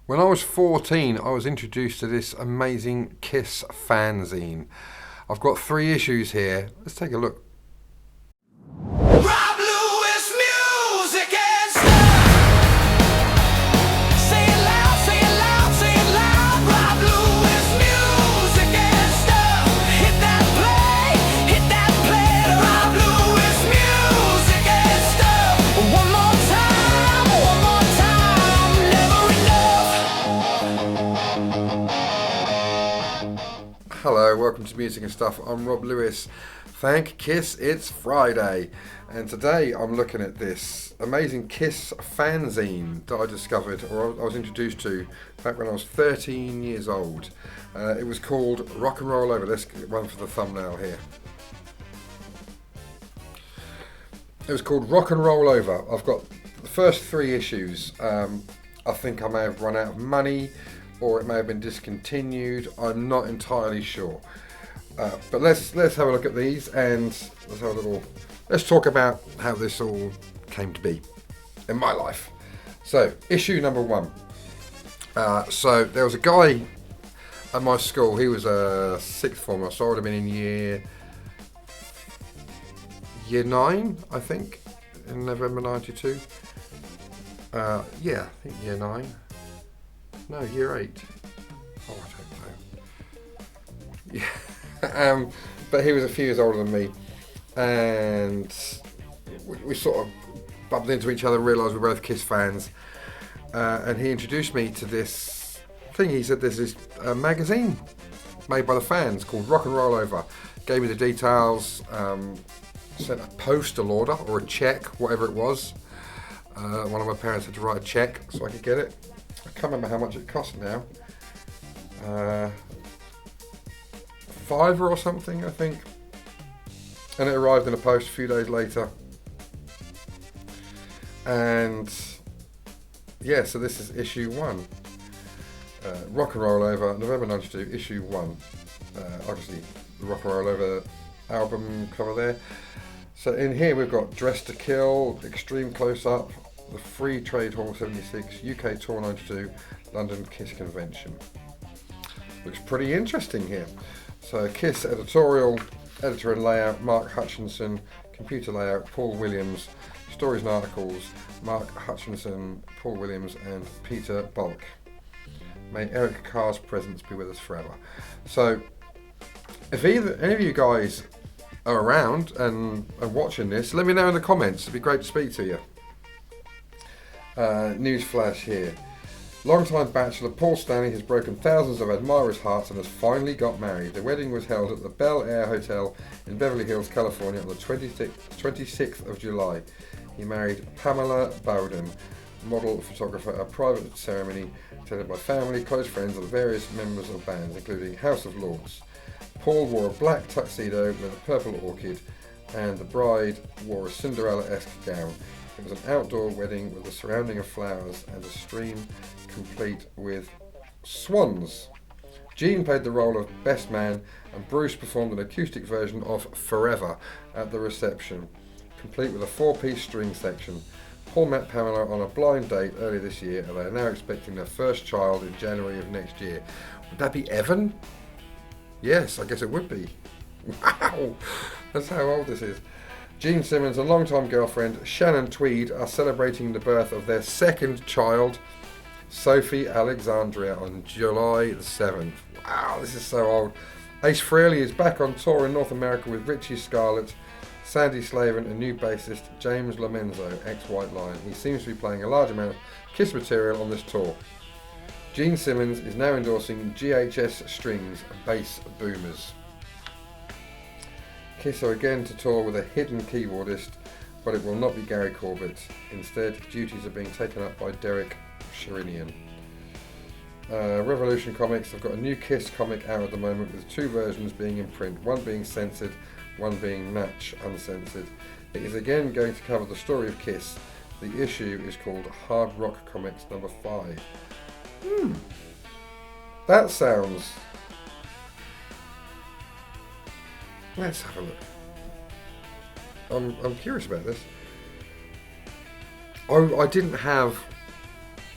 When I was 14, I was introduced to this amazing Kiss fanzine. I've got 3 issues here. Let's take a look. Rob Lewis music and stuff. Say it loud, say it loud, say it loud. Rob Lewis music and stuff. Hit that play. Rob Lewis music and stuff. One more time, never enough. Hello, welcome to Music and Stuff. I'm Rob Lewis. Thank Kiss, it's Friday. And today I'm looking at this amazing Kiss fanzine that I discovered, or I was introduced to, back when I was 13 years old. It was called Rock and Roll Over. Let's get one for the thumbnail here. It was called Rock and Roll Over. I've got the first 3 issues. I think I may have run out of money, or it may have been discontinued. I'm not entirely sure. But let's have a look at these, and let's talk about how this all came to be in my life. So, issue number 1. So there was a guy at my school. He was a sixth former, so I would have been in year 9, I think, in November '92. Yeah, I think year 9. No, year 8. Oh, I don't know. Yeah. But he was a few years older than me, and we sort of bumped into each other, realised we were both Kiss fans, and he introduced me to this thing. He said there's this magazine made by the fans called Rock and Roll Over. Gave me the details, sent a postal order or a cheque, whatever it was. One of my parents had to write a cheque so I could get it. I can't remember how much it cost now. £5 or something, I think. And it arrived in the post a few days later. And yeah, so this is issue 1. Rock and Roll Over, November '92, issue 1. Obviously, the Rock and Roll Over album cover there. So in here we've got Dress to Kill, Extreme Close Up, the Free Trade Hall 76, UK Tour 92, London Kiss Convention. Looks pretty interesting here. So Kiss editorial, editor and layout, Mark Hutchinson, computer layout, Paul Williams, stories and articles, Mark Hutchinson, Paul Williams and Peter Bulk. May Eric Carr's presence be with us forever. So if any of you guys are around and are watching this, let me know in the comments. It'd be great to speak to you. News flash here. Longtime bachelor Paul Stanley has broken thousands of admirers' hearts and has finally got married. The wedding was held at the Bel Air Hotel in Beverly Hills, California on the 26th of July. He married Pamela Bowden, model photographer, a private ceremony attended by family, close friends and various members of bands, including House of Lords. Paul wore a black tuxedo with a purple orchid, and the bride wore a Cinderella-esque gown. It was an outdoor wedding with a surrounding of flowers and a stream complete with swans. Gene played the role of best man and Bruce performed an acoustic version of Forever at the reception, complete with a 4-piece string section. Paul met Pamela on a blind date earlier this year and they are now expecting their first child in January of next year. Would that be Evan? Yes, I guess it would be. Wow, that's how old this is. Gene Simmons and longtime girlfriend Shannon Tweed are celebrating the birth of their second child, Sophie Alexandria, on July the 7th. Wow, this is so old. Ace Frehley is back on tour in North America with Richie Scarlett, Sandy Slavin and new bassist James Lomenzo, ex-White Lion. He seems to be playing a large amount of Kiss material on this tour. Gene Simmons is now endorsing GHS Strings bass boomers. Kiss are again to tour with a hidden keyboardist, but it will not be Gary Corbett. Instead, duties are being taken up by Derek Sherinian. Revolution Comics have got a new Kiss comic out at the moment with 2 versions being in print, one being censored, one being match uncensored. It is again going to cover the story of Kiss. The issue is called Hard Rock Comics number 5. That sounds... Let's have a look. I'm curious about this. I didn't have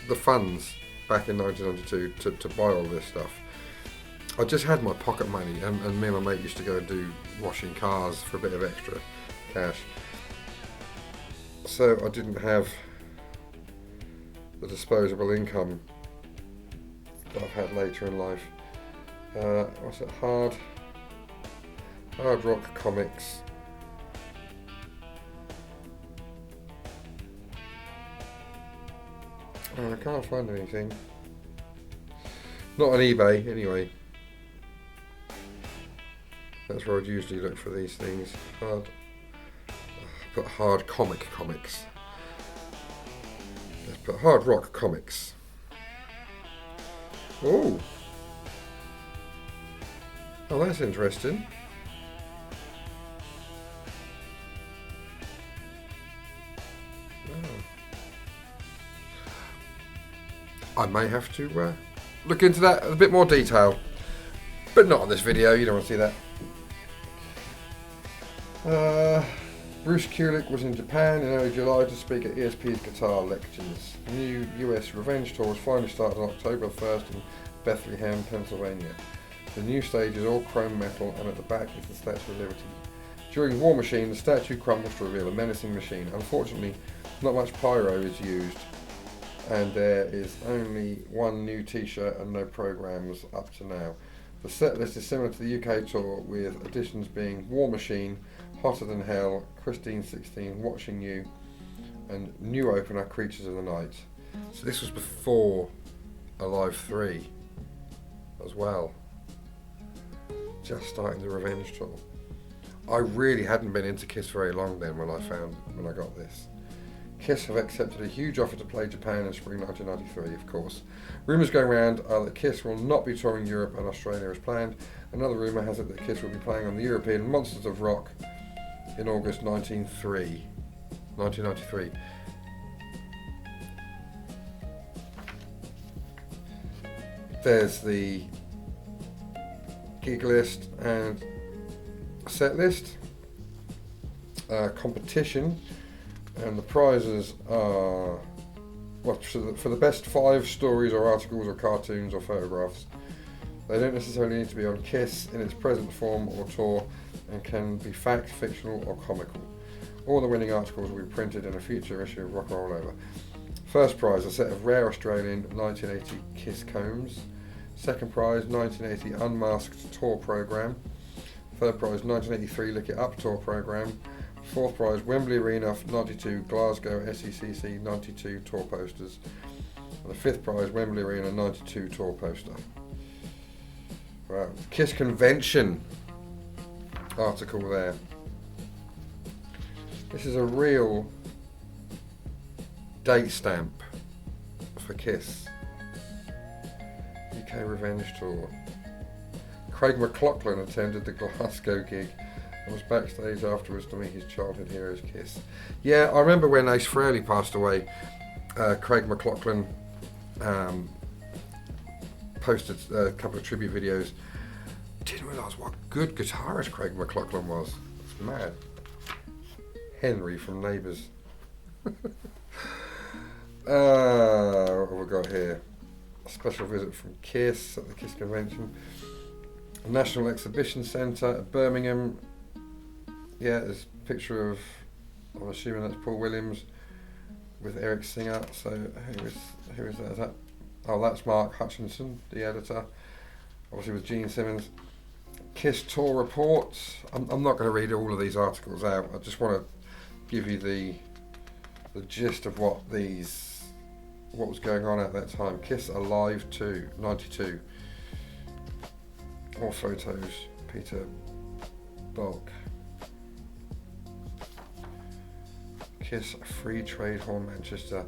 the funds back in 1992 to buy all this stuff. I just had my pocket money, and me and my mate used to go and do washing cars for a bit of extra cash. So I didn't have the disposable income that I've had later in life. What's it? Hard rock comics. Oh, I can't find anything. Not on eBay, anyway. That's where I'd usually look for these things. Put hard comics. Let's put hard rock comics. Oh, that's interesting. I may have to look into that in a bit more detail, but not on this video. You don't want to see that. Bruce Kulick was in Japan in early July to speak at ESP's Guitar Lectures. The new US Revenge Tour was finally started on October 1st in Bethlehem, Pennsylvania. The new stage is all chrome metal, and at the back is the Statue of Liberty. During War Machine, the statue crumbles to reveal a menacing machine. Unfortunately, not much pyro is used, and there is only one new t-shirt and no programs up to now. The set list is similar to the UK tour, with additions being War Machine, Hotter Than Hell, Christine 16, Watching You, and new opener Creatures of the Night. So this was before Alive 3 as well. Just starting the Revenge tour. I really hadn't been into Kiss very long then when I got this. Kiss have accepted a huge offer to play Japan in spring 1993, of course. Rumours going around are that Kiss will not be touring Europe and Australia as planned. Another rumour has it that Kiss will be playing on the European Monsters of Rock in August 1993. There's the gig list and set list, competition, and the prizes are for the best 5 stories or articles or cartoons or photographs. They don't necessarily need to be on Kiss in its present form or tour, and can be fact, fictional or comical. All the winning articles will be printed in a future issue of Rock 'n' Roll Over. First prize, a set of rare Australian 1980 Kiss combs. Second prize, 1980 Unmasked Tour Programme. Third prize, 1983 Lick It Up Tour Programme. Fourth prize, Wembley Arena 92 Glasgow SECC 92 tour posters. And the fifth prize, Wembley Arena 92 tour poster. Right, Kiss Convention article there. This is a real date stamp for Kiss. UK Revenge Tour. Craig McLachlan attended the Glasgow gig and was backstage afterwards to meet his childhood heroes Kiss. Yeah, I remember when Ace Frehley passed away, Craig McLachlan posted a couple of tribute videos. Didn't realise what a good guitarist Craig McLachlan was. It's mad. Henry from Neighbours. What have we got here? A special visit from Kiss at the Kiss Convention. National Exhibition Centre at Birmingham. Yeah, there's a picture of, I'm assuming that's Paul Williams with Eric Singer. So who is that? Is that? Oh, that's Mark Hutchinson, the editor. Obviously with Gene Simmons. Kiss tour reports. I'm not going to read all of these articles out. I just want to give you the gist of what was going on at that time. Kiss Alive 2, 92. All photos, Peter Bulk. Kiss Free Trade Hall, Manchester,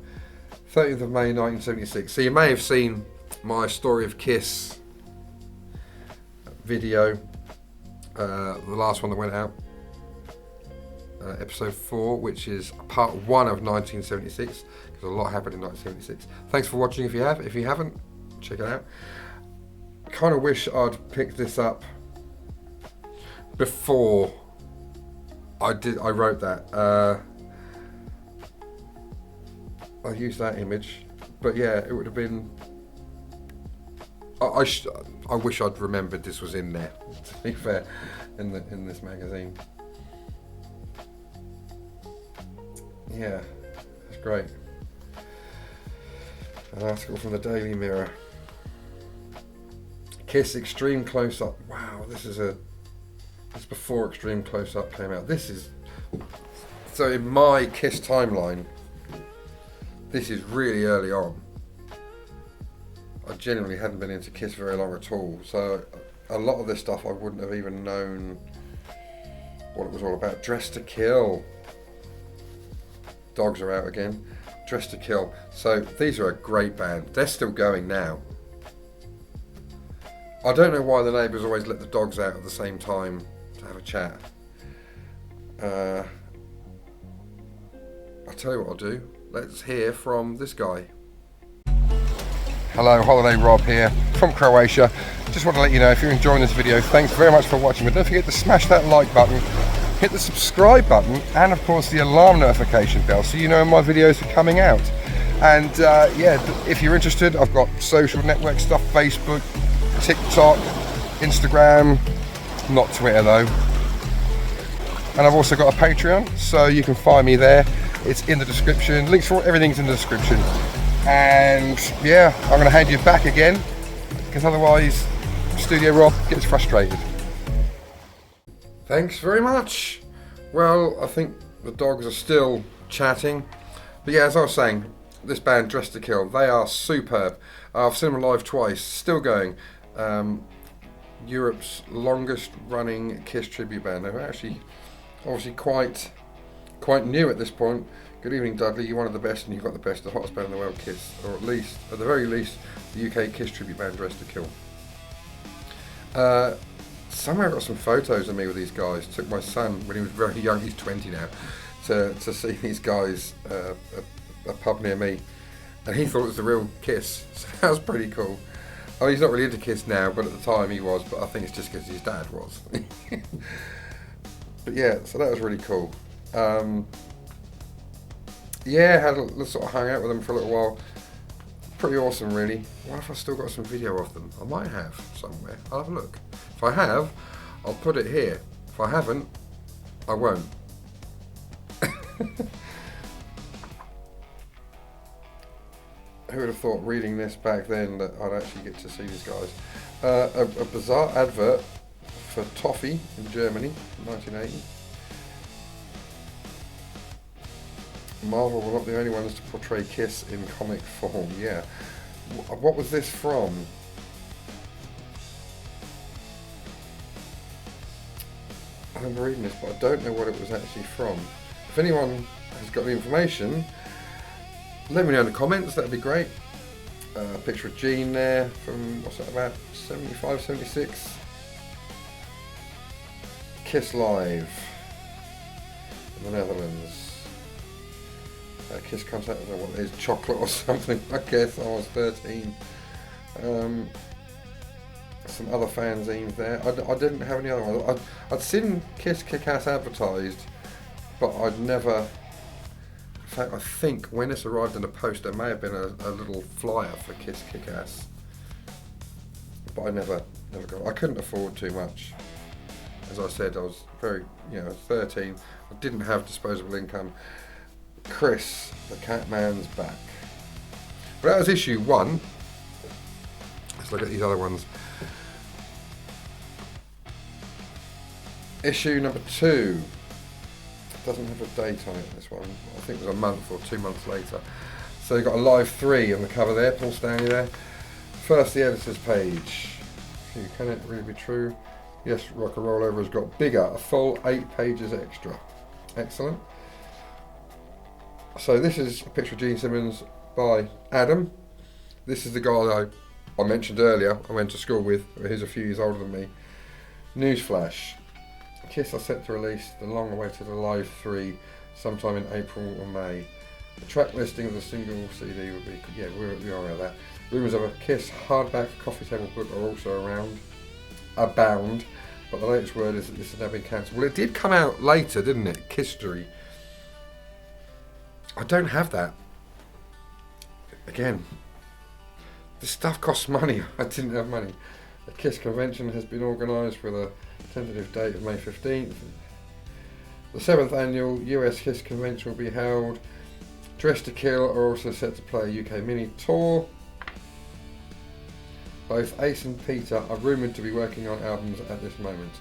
30th of May 1976. So you may have seen my Story of Kiss video, the last one that went out, episode 4, which is part 1 of 1976, because a lot happened in 1976. Thanks for watching if you have. If you haven't, check it out. Kind of wish I'd picked this up before I wrote that. I used that image, but yeah, it would have been I wish I'd remembered this was in there, to be fair, in this magazine. Yeah, that's great. An article from the Daily Mirror. Kiss Extreme Close-Up. Wow, this is before Extreme Close-Up came out. This is, so in my Kiss timeline, this is really early on. I genuinely hadn't been into Kiss very long at all, so a lot of this stuff I wouldn't have even known what it was all about. Dress to Kill. Dogs are out again. Dress to Kill. So these are a great band. They're still going now. I don't know why the neighbours always let the dogs out at the same time to have a chat. I'll tell you what I'll do. Let's hear from this guy. Hello, Holiday Rob here from Croatia. Just want to let you know, if you're enjoying this video, thanks very much for watching, but don't forget to smash that like button, hit the subscribe button, and of course the alarm notification bell so you know when my videos are coming out. And yeah, if you're interested, I've got social network stuff, Facebook, TikTok, Instagram, not Twitter though. And I've also got a Patreon, so you can find me there. It's in the description. Links for everything's in the description. And yeah, I'm going to hand you back again, because otherwise Studio Rob gets frustrated. Thanks very much. Well, I think the dogs are still chatting. But yeah, as I was saying, this band, Dress to Kill, they are superb. I've seen them live twice, still going. Europe's longest running Kiss tribute band. They're actually obviously quite new at this point. Good evening, Dudley. You're one of the best, and you've got the best, the hottest band in the world, Kiss, or at the very least, the UK Kiss tribute band, Dress to Kill. Somewhere I got some photos of me with these guys. Took my son when he was very young. He's 20 now, to see these guys at a pub near me, and he thought it was the real Kiss. So that was pretty cool. I mean, he's not really into Kiss now, but at the time he was. But I think it's just because his dad was. But yeah, so that was really cool. Yeah, sort of hung out with them for a little while. Pretty awesome, really. What if I still got some video of them? I might have somewhere. I'll have a look. If I have, I'll put it here. If I haven't, I won't. Who would have thought, reading this back then, that I'd actually get to see these guys? A bizarre advert for Toffee in Germany in 1980. Marvel were not the only ones to portray Kiss in comic form. Yeah. What was this from? I remember reading this, but I don't know what it was actually from. If anyone has got the information, let me know in the comments, that'd be great. A picture of Gene there from, what's that, about 75, 76? Kiss Live in the Netherlands. Kiss contact, I don't know what it is, chocolate or something, I guess. I was 13. Some other fanzines there. I didn't have any other ones. I'd seen Kiss Kick-Ass advertised, but I'd never... In fact, I think when this arrived in the post, there may have been a little flyer for Kiss Kick-Ass, but I never got. I couldn't afford too much. As I said, I was very, 13. I didn't have disposable income. Chris, the Catman's back. But that was issue 1. Let's look at these other ones. Issue number 2. Doesn't have a date on it, this one. I think it was a month or 2 months later. So you've got a live 3 on the cover there, Paul Stanley there. First, the editor's page. Can it really be true? Yes, Rock and Roll Over has got bigger, a full 8 pages extra. Excellent. So this is a picture of Gene Simmons by Adam. This is the guy that I mentioned earlier, I went to school with. He's a few years older than me. Newsflash. Kiss are set to release the long-awaited Live 3 sometime in April or May. The track listing of the single CD would be, yeah, we are aware of that. Rumours of a Kiss hardback coffee table book are also abound, but the latest word is that this has now been cancelled. Well, it did come out later, didn't it? Kisstory. I don't have that. Again, This stuff costs money. I didn't have money. A KISS convention has been organised with a tentative date of May 15th. The 7th annual US KISS convention will be held. Dress to Kill are also set to play a UK mini tour. Both Ace and Peter are rumoured to be working on albums at this moment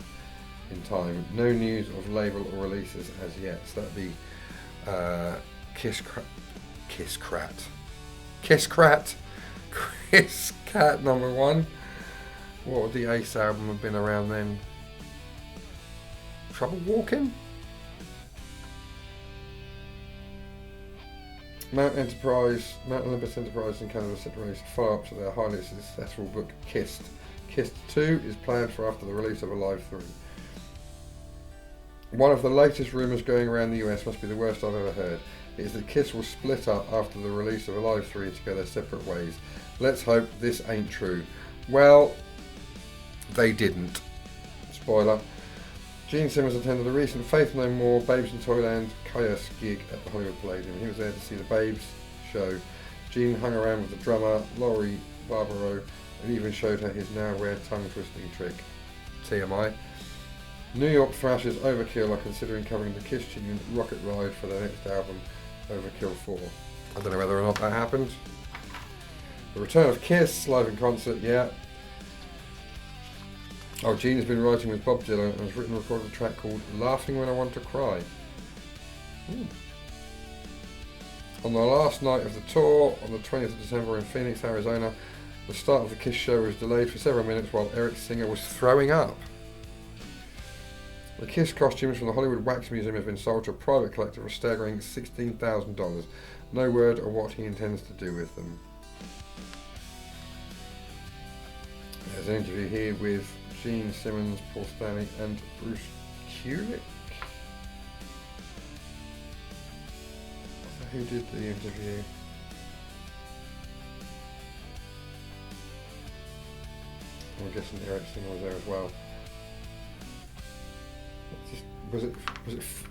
in time. No news of label or releases as yet. So that'd be Kiss Cat number 1. What would the Ace album have been around then? Trouble Walking? Mount Olympus Enterprise in Canada set to release a follow-up to their highly successful book Kissed. Kissed 2 is planned for after the release of Alive 3. One of the latest rumours going around the US must be the worst I've ever heard. It is that Kiss will split up after the release of Alive 3 to go their separate ways. Let's hope this ain't true. Well, they didn't. Spoiler. Gene Simmons attended a recent Faith No More Babes in Toyland Chaos gig at the Hollywood Palladium. He was there to see the Babes show. Gene hung around with the drummer, Laurie Barbaro, and even showed her his now rare tongue-twisting trick. TMI. New York Thrashers Overkill are considering covering the Kiss tune Rocket Ride for their next album, Overkill 4. I don't know whether or not that happened. The return of Kiss, live in concert, yeah. Oh, Gene has been writing with Bob Dylan and has written and recorded a track called Laughing When I Want to Cry. On the last night of the tour, on the 20th of December in Phoenix, Arizona, the start of the Kiss show was delayed for several minutes while Eric Singer was throwing up. The Kiss costumes from the Hollywood Wax Museum have been sold to a private collector for a staggering $16,000. No word on what he intends to do with them. There's an interview here with Gene Simmons, Paul Stanley and Bruce Kulick. Who did the interview? I'm guessing Eric Singer was there as well. Was it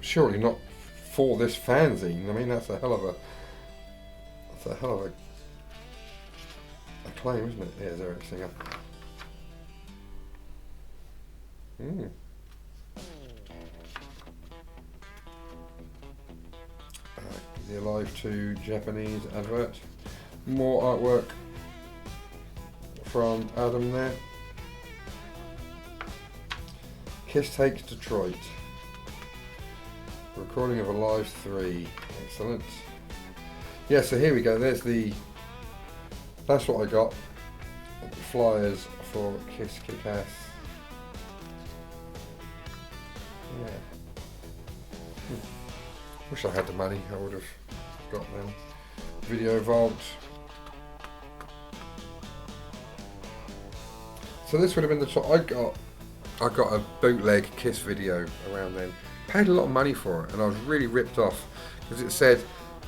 surely not for this fanzine? I mean, that's a hell of a claim, isn't it? Here's Eric Singer. The Alive 2 Japanese advert. More artwork from Adam there. Kiss Takes Detroit. Recording of Alive 3. Excellent. Yeah, so here we go. There's that's what I got. The flyers for Kiss Kick-Ass. Yeah. Wish I had the money, I would have got them. Video Vault. So this would have been the top. I got a bootleg Kiss video around then. Paid a lot of money for it, and I was really ripped off because it said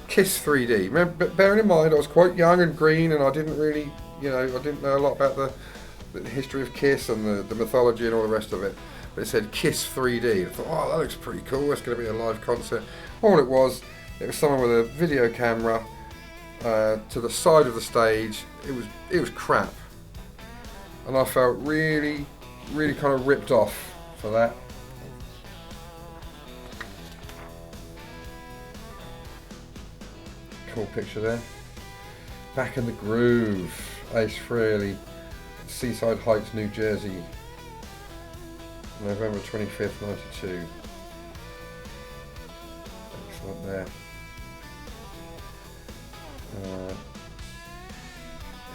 Kiss 3D. Remember, bearing in mind I was quite young and green, and I didn't really, I didn't know a lot about the history of Kiss and the mythology and all the rest of it. But it said Kiss 3D. I thought, oh, that looks pretty cool. It's going to be a live concert. All it was someone with a video camera to the side of the stage. It was crap, and I felt really, really kind of ripped off for that. Cool picture there. Back in the Groove. Ace Frehley, Seaside Heights, New Jersey. November 25th, 92. Excellent there.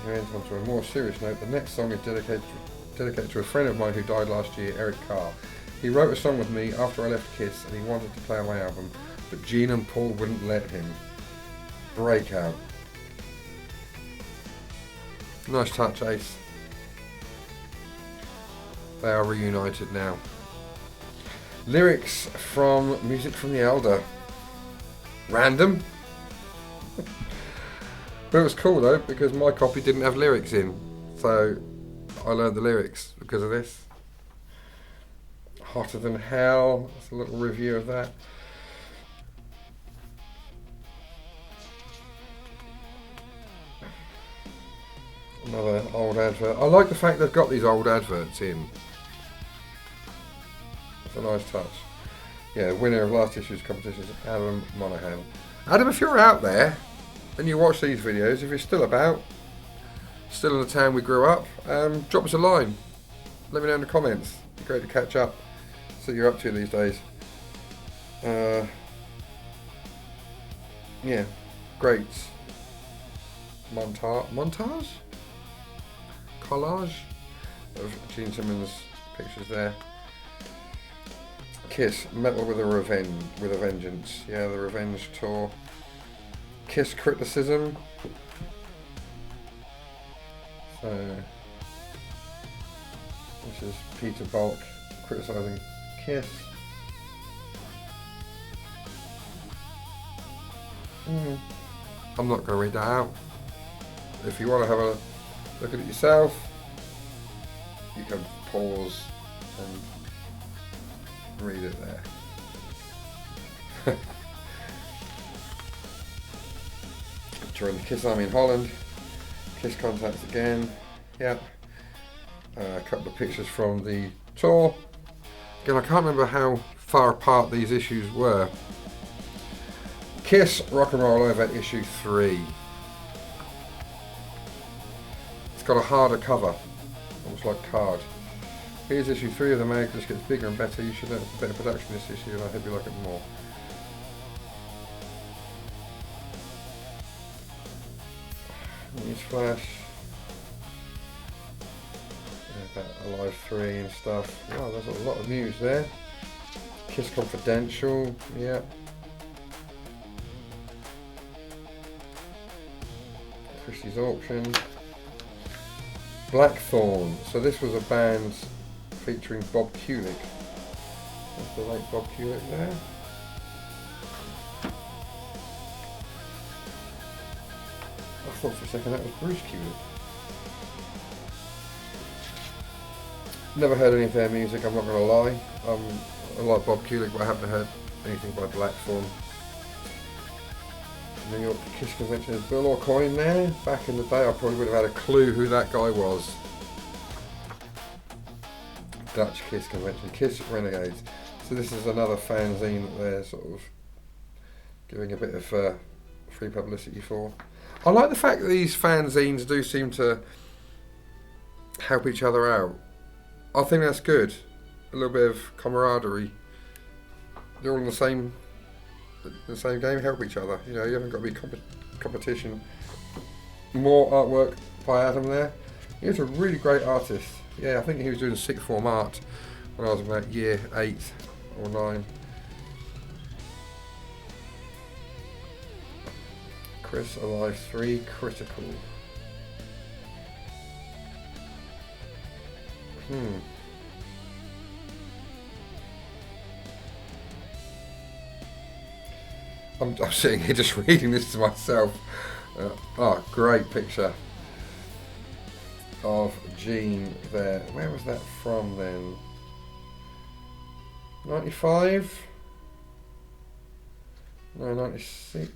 He went on to a more serious note. The next song is dedicated to a friend of mine who died last year, Eric Carr. He wrote a song with me after I left Kiss and he wanted to play on my album, but Gene and Paul wouldn't let him. Breakout. Nice touch, Ace. They are reunited now. Lyrics from Music from the Elder. Random. But it was cool though, because my copy didn't have lyrics in. So I learned the lyrics because of this. Hotter Than Hell. That's a little review of that. Another old advert. I like the fact they've got these old adverts in. It's a nice touch. Yeah, winner of last issue's competition is Adam Monaghan. Adam, if you're out there and you watch these videos, if you're still about, still in the town we grew up, drop us a line. Let me know in the comments. It'd be great to catch up. See what you're up to these days. Yeah, great montage? Collage of Gene Simmons' pictures there. Kiss, Metal with a Vengeance. Yeah, the Revenge Tour. Kiss criticism. So this is Peter Bulk criticising Kiss. I'm not going to read that out. If you want to have a look at it yourself, you can pause and read it there. Joined the Kiss Army in Holland. Kiss contacts again. Yeah. A couple of pictures from the tour. Again, I can't remember how far apart these issues were. Kiss Rock and Roll Over issue 3. It's got a harder cover, almost like card. Here's issue 3 of the mag. Just gets bigger and better. You should have a better production this issue, and I hope you like it more. Newsflash. About Alive 3 and stuff. Wow, there's a lot of news there. Kiss Confidential, yeah. Christie's Auction. Blackthorn. So this was a band featuring Bob Kulick. That's the late Bob Kulick there. I thought for a second that was Bruce Kulick. Never heard any of their music, I'm not going to lie. I like Bob Kulick, but I haven't heard anything by Blackthorn. New York Kiss Convention, there's Bill O'Coin there. Back in the day, I probably would have had a clue who that guy was. Dutch Kiss Convention, Kiss Renegades. So this is another fanzine that they're sort of giving a bit of free publicity for. I like the fact that these fanzines do seem to help each other out. I think that's good. A little bit of camaraderie. They're all in the same game, help each other. You know, you haven't got to be competition. More artwork by Adam there. He was a really great artist. Yeah, I think he was doing sixth form art when I was about year 8 or 9. Chris Alive 3 Critical. I'm sitting here just reading this to myself. Great picture of Gene there. Where was that from then? 95? No, 96.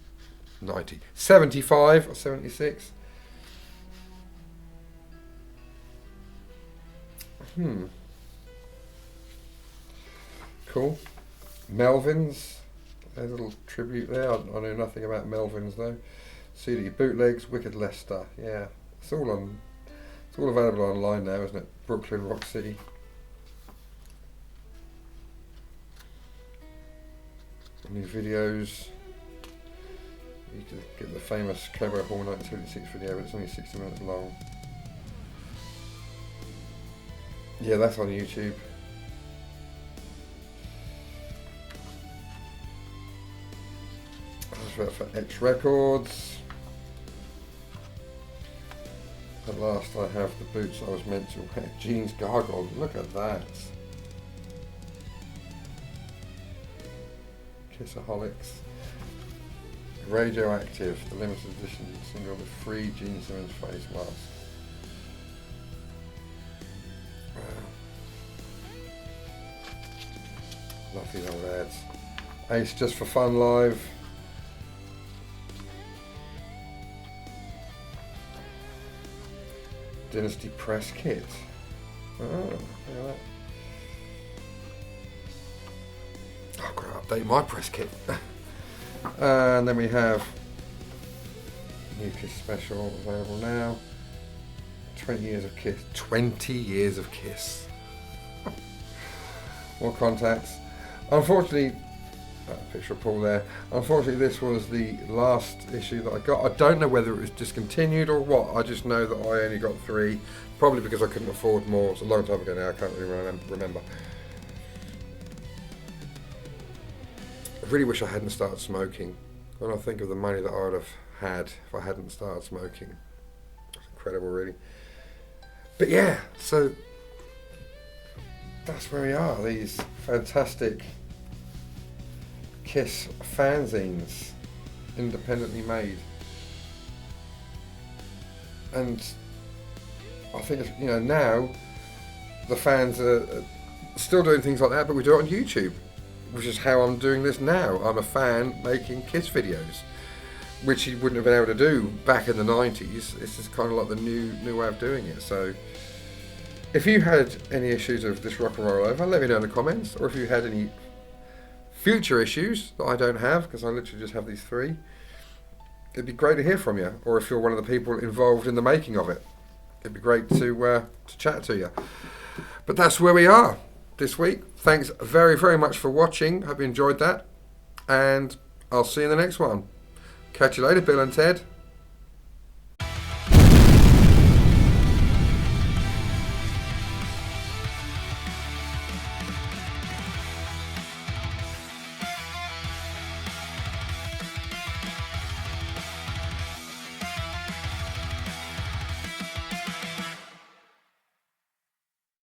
90. 75 or 76? Cool. Melvins. A little tribute there. I know nothing about Melvins though. CD bootlegs, Wicked Leicester. Yeah, it's all available online now, isn't it? Brooklyn Rock City. New videos. You can get the famous Cobra Hall 1976 video, but it's only 60 minutes long. Yeah, that's on YouTube. For X Records. At last I have the boots I was meant to wear. Jeans Gargoyle, look at that. Kissaholics. Radioactive, the limited edition single with free Gene Simmons face mask. Love these old ads. Ace Just for Fun Live. Dynasty Press kit. Oh, look at that. I've got to update my press kit. And then we have New Kiss Special available now. 20 years of Kiss. 20 years of Kiss. More contacts. Unfortunately, picture of Paul there. Unfortunately, this was the last issue that I got. I don't know whether it was discontinued or what. I just know that I only got 3. Probably because I couldn't afford more. It's a long time ago now. I can't really remember. I really wish I hadn't started smoking. When I think of the money that I would have had if I hadn't started smoking. It's incredible, really. But yeah, so that's where we are. These fantastic Kiss fanzines, independently made. And I think, you know, now the fans are still doing things like that, but we do it on YouTube, which is how I'm doing this now. I'm a fan making Kiss videos, which you wouldn't have been able to do back in the 90s. This is kind of like the new way of doing it. So if you had any issues of this rock and roll over, let me know in the comments, or if you had any future issues that I don't have, because I literally just have these 3, it'd be great to hear from you, or if you're one of the people involved in the making of it, it'd be great to chat to you. But that's where we are this week. Thanks very, very much for watching. Hope you enjoyed that, and I'll see you in the next one. Catch you later, Bill and Ted.